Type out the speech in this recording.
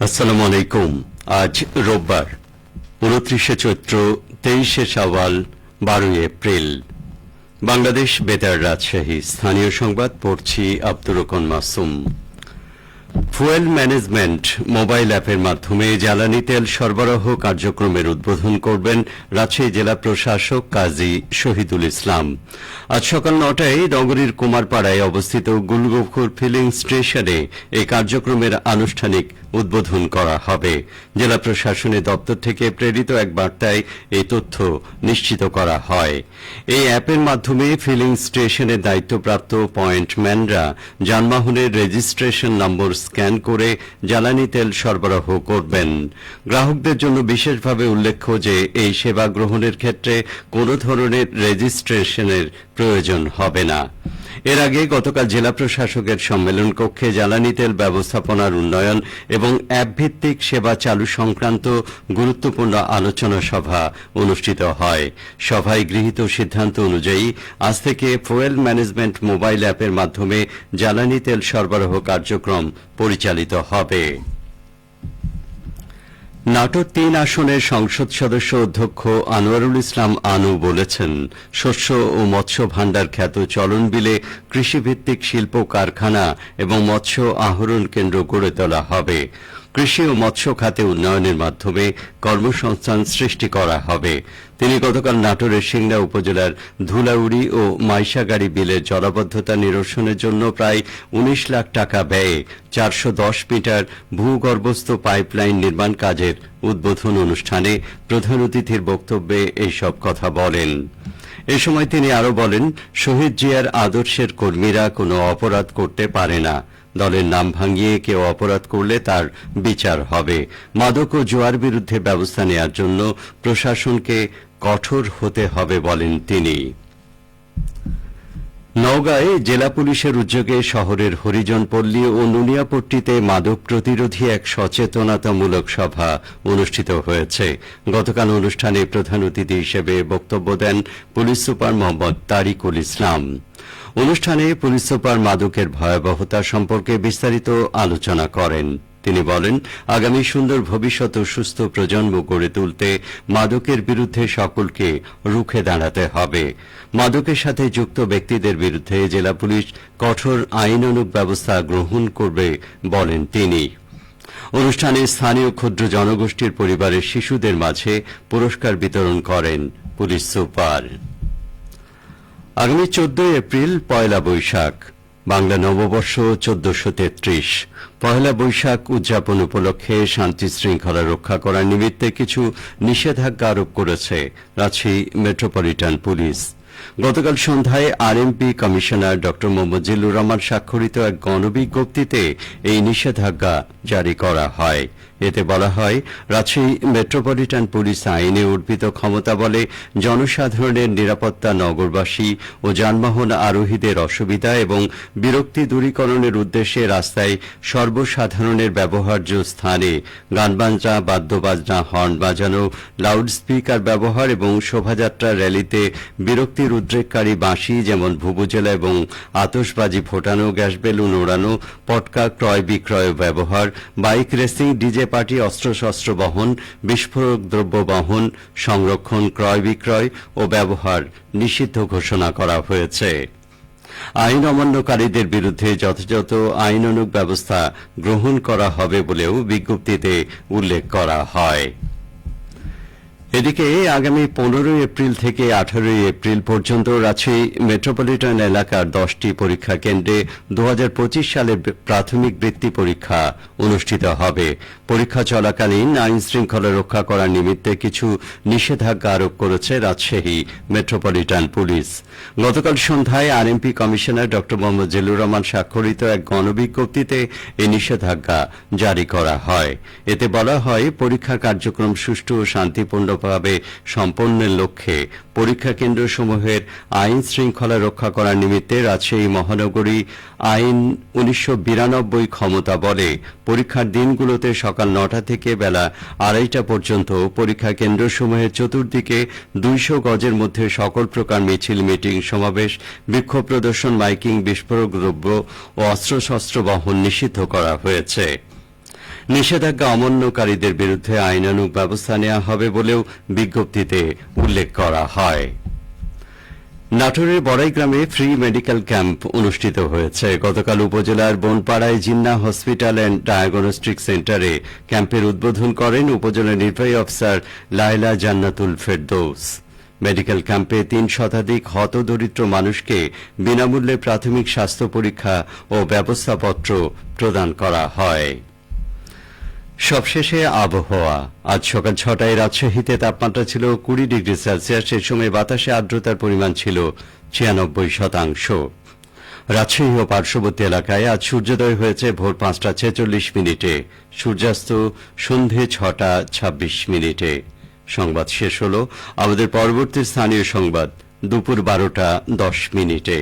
আসসালামু আলাইকুম। আজ রোববার 29 চৈত্র 23 শাওয়াল 12 এপ্রিল। বাংলাদেশ বেতার রাজশাহী স্থানীয় সংবাদ পড়ছি Abdur Rahman Masum. Fuel management mobile অ্যাপের মাধ্যমে জ্বালানি তেল সরবরাহ কার্যক্রমের উদ্বোধন করবেন রাজশাহী জেলা প্রশাসক কাজী শহীদুল ইসলাম। আজ সকাল 9টায় নগরীর কুমারপাড়ায় অবস্থিত গুলগফুর ফিলিং স্টেশনে এই কার্যক্রমের আনুষ্ঠানিক উদ্বোধন করা হবে। জেলা প্রশাসনের দপ্তর থেকে প্রেরিত এক বার্তায় এই তথ্য নিশ্চিত করা হয়। এই অ্যাপের মাধ্যমে ফিলিং স্টেশনের দায়িত্বপ্রাপ্ত পয়েন্টম্যানরা যানবাহনের রেজিস্ট্রেশন নম্বর স্ক্যান করে জ্বালানি তেল সরবরাহ করবেন। গ্রাহকদের জন্য বিশেষভাবে উল্লেখ্য যে এই সেবা গ্রহণের ক্ষেত্রে কোনো ধরনের রেজিস্ট্রেশনের প্রয়োজন হবে না। এর আগে গতকাল জেলা প্রশাসকের সম্মেলন কক্ষে জ্বালানি তেল ব্যবস্থাপনার উন্নয়ন এবং অ্যাপ ভিত্তিক সেবা চালু সংক্রান্ত গুরুত্বপূর্ণ আলোচনা সভা অনুষ্ঠিত হয়। সভায় গৃহীত সিদ্ধান্ত অনুযায়ী আজ থেকে ফুয়েল ম্যানেজমেন্ট মোবাইল অ্যাপের মাধ্যমে জ্বালানি তেল সরবরাহ কার্যক্রম পরিচালিত হবে। নাটোর 3 আসনের সংসদ সদস্য অধ্যক্ষ আনোয়ারুল ইসলাম আনু বলেছেন, শস্য ও মৎস্য ভাণ্ডার খ্যাত চলনবিলে কৃষিভিত্তিক শিল্প কারখানা এবং মৎস্য আহরণ কেন্দ্র গড়ে তোলা হবে। কৃষি ও মৎস্য খাতে উন্নয়নের মাধ্যমে কর্মসংস্থান সৃষ্টি করা হবে। তিনি গতকাল নাটোরের সিংড়া উপজেলার ধুলাউড়ি ও মাইশাগাড়ি বিলের জলাবদ্ধতা নিরসনের জন্য প্রায় 19 লাখ টাকা ব্যয়ে 410 মিটার ভূগর্ভস্থ পাইপলাইন নির্মাণ কাজের উদ্বোধন অনুষ্ঠানে প্রধান অতিথির বক্তব্যে এইসব কথা বলেন। এ সময় তিনি আরও বলেন, শহীদ জিয়ার আদর্শের কর্মীরা কোনো অপরাধ করতে পারে না। দলের নাম ভাঙিয়ে কেউ অপরাধ করলে তার বিচার হবে। মাদক ও জুয়ার বিরুদ্ধে ব্যবস্থা নেওয়ার জন্য প্রশাসনকে কঠোর হতে হবে বলেন তিনি। নওগাঁয় জেলা পুলিশের উদ্যোগে শহরের হরিজনপল্লী ও নুনিয়াপট্টিতে মাদক প্রতিরোধী এক সচেতনতামূলক সভা অনুষ্ঠিত হয়েছে। গতকাল অনুষ্ঠানে প্রধান অতিথি হিসেবে বক্তব্য দেন পুলিশ সুপার মোহাম্মদ তারিকুল ইসলাম। অনুষ্ঠানে পুলিশ সুপার মাদকের ভয়াবহতা সম্পর্কে বিস্তারিত আলোচনা করেন। তিনি বলেন, আগামী সুন্দর ভবিষ্যৎ ও সুস্থ প্রজন্ম গড়ে তুলতে মাদকের বিরুদ্ধে সকলকে রুখে দাঁড়াতে হবে। মাদকের সাথে যুক্ত ব্যক্তিদের বিরুদ্ধে জেলা পুলিশ কঠোর আইনানুগ ব্যবস্থা গ্রহণ করবে বলেন তিনি। অনুষ্ঠানে স্থানীয় ক্ষুদ্র জনগোষ্ঠীর পরিবারের শিশুদের মাঝে পুরস্কার বিতরণ করেন পুলিশ সুপার। আগামী 14 এপ্রিল পয়লা বৈশাখ, বাংলা নববর্ষ 1433। পয়লা বৈশাখ উদযাপন উপলক্ষে শান্তি শৃঙ্খলা রক্ষা করার নিমিত্তে কিছু নিষেধাজ্ঞা আরোপ করেছে রাজশাহী মেট্রোপলিটন পুলিশ। গতকাল সন্ধ্যায় আরএমপি কমিশনার ড মোহাম্মদ জিল্লুর রহমান স্বাক্ষরিত এক গণবিজ্ঞপ্তিতে এই নিষেধাজ্ঞা জারি করা হয়। এতে বলা হয়, রাজশাহী মেট্রোপলিটন পুলিশ আইনে অর্পিত ক্ষমতা বলে জনসাধারণের নিরাপত্তা, নগরবাসী ও যানবাহন আরোহীদের অসুবিধা এবং বিরক্তি দূরীকরণের উদ্দেশ্যে রাস্তায় সর্বসাধারণের ব্যবহার্য স্থানে গানবাজনা, বাদ্যবাজনা, হর্ন বাজানো, লাউডস্পিকার ব্যবহার এবং শোভাযাত্রা র্যালিতে বিরক্তির উদ্রেককারী বাঁশি যেমন ভুবুজেলা এবং আতশবাজি ফোটানো, গ্যাস বেলুন ওড়ানো, পটকা ক্রয় বিক্রয় ব্যবহার, বাইক রেসিং, ডিজে পার্টি, অস্ত্রশস্ত্র বহন, বিস্ফোরক দ্রব্য বহন, সংরক্ষণ, ক্রয় বিক্রয় ও ব্যবহার নিষিদ্ধ ঘোষণা করা হয়েছে। আইন অমান্যকারীদের বিরুদ্ধে যথাযথ আইনানুগ ব্যবস্থা গ্রহণ করা হবে বলেও বিজ্ঞপ্তিতে উল্লেখ করা হয়। এদিকে আগামী 15 এপ্রিল থেকে 18 এপ্রিল পর্যন্ত রাজশাহী মেট্রোপলিটন এলাকার 10টি পরীক্ষা কেন্দ্রে 2025 সালের প্রাথমিক বৃত্তি পরীক্ষা অনুষ্ঠিত হবে। পরীক্ষা চলাকালীন আইন শৃঙ্খলা রক্ষা করার নিমিত্তে কিছু নিষেধাজ্ঞা আরোপ করেছে রাজশাহী মেট্রোপলিটন পুলিশ। গতকাল সন্ধ্যায় আরএমপি কমিশনার ড মোহাম্মদ জিল্লুর রহমান স্বাক্ষরিত এক গণবিজ্ঞপ্তিতে এই নিষেধাজ্ঞা জারি করা হয়। এতে বলা হয়, পরীক্ষা কার্যক্রম সুষ্ঠু ও শান্তিপূর্ণভাবে সম্পন্নের লক্ষ্যে পরীক্ষা কেন্দ্রসমূহের আইন শৃঙ্খলা রক্ষা করার নিমিত্তে রাজশাহী মহানগরী আইন 1992 ক্ষমতা বলে পরীক্ষার দিনগুলোতে সকাল 9টা থেকে বেলা 2:30 পর্যন্ত পরীক্ষা কেন্দ্রসমূহের চতুর্দিকে 200 গজের মধ্যে সকল প্রকার মিছিল, মিটিং, সমাবেশ, বিক্ষোভ প্রদর্শন, মাইকিং, বিস্ফোরক দ্রব্য ও অস্ত্রশস্ত্র বহন নিষিদ্ধ করা হয়েছে। নিষেধাজ্ঞা অমান্যকারীদের বিরুদ্ধে আইনানুগ ব্যবস্থা নেওয়া হবে বলেও বিজ্ঞপ্তিতে উল্লেখ করা হয়। নাটোরের বড়াইগ্রামে ফ্রি মেডিকেল ক্যাম্প অনুষ্ঠিত হয়েছে। গতকাল উপজেলার বনপাড়ায় জিন্নাহ হসপিটাল অ্যান্ড ডায়াগনস্টিক সেন্টারে ক্যাম্পের উদ্বোধন করেন উপজেলা নির্বাহী অফিসার লায়লা জান্নাতুল ফেরদৌস। মেডিকেল ক্যাম্পে ৩ শতাধিক হতদরিদ্র মানুষকে বিনামূল্যে প্রাথমিক স্বাস্থ্য পরীক্ষা ও ব্যবস্থাপত্র প্রদান করা হয়। সবশেষে আবহাওয়া। আজ সকাল ৬টায় রাজশাহীতে তাপমাত্রা ছিল ২০ ডিগ্রি সেলসিয়াস। সে সময় বাতাসে আর্দ্রতার পরিমাণ ছিল ৯৬%। রাজশাহী ও পার্শ্ববর্তী এলাকায় আজ সূর্যোদয় হয়েছে ভোর ৫টা ৪৬ মিনিটে, সূর্যাস্ত সন্ধে ৬টা ২৬ মিনিটে। সংবাদ শেষ হল। আমাদের পরবর্তী স্থানীয় সংবাদ দুপুর ১২টা ১০ মিনিটে।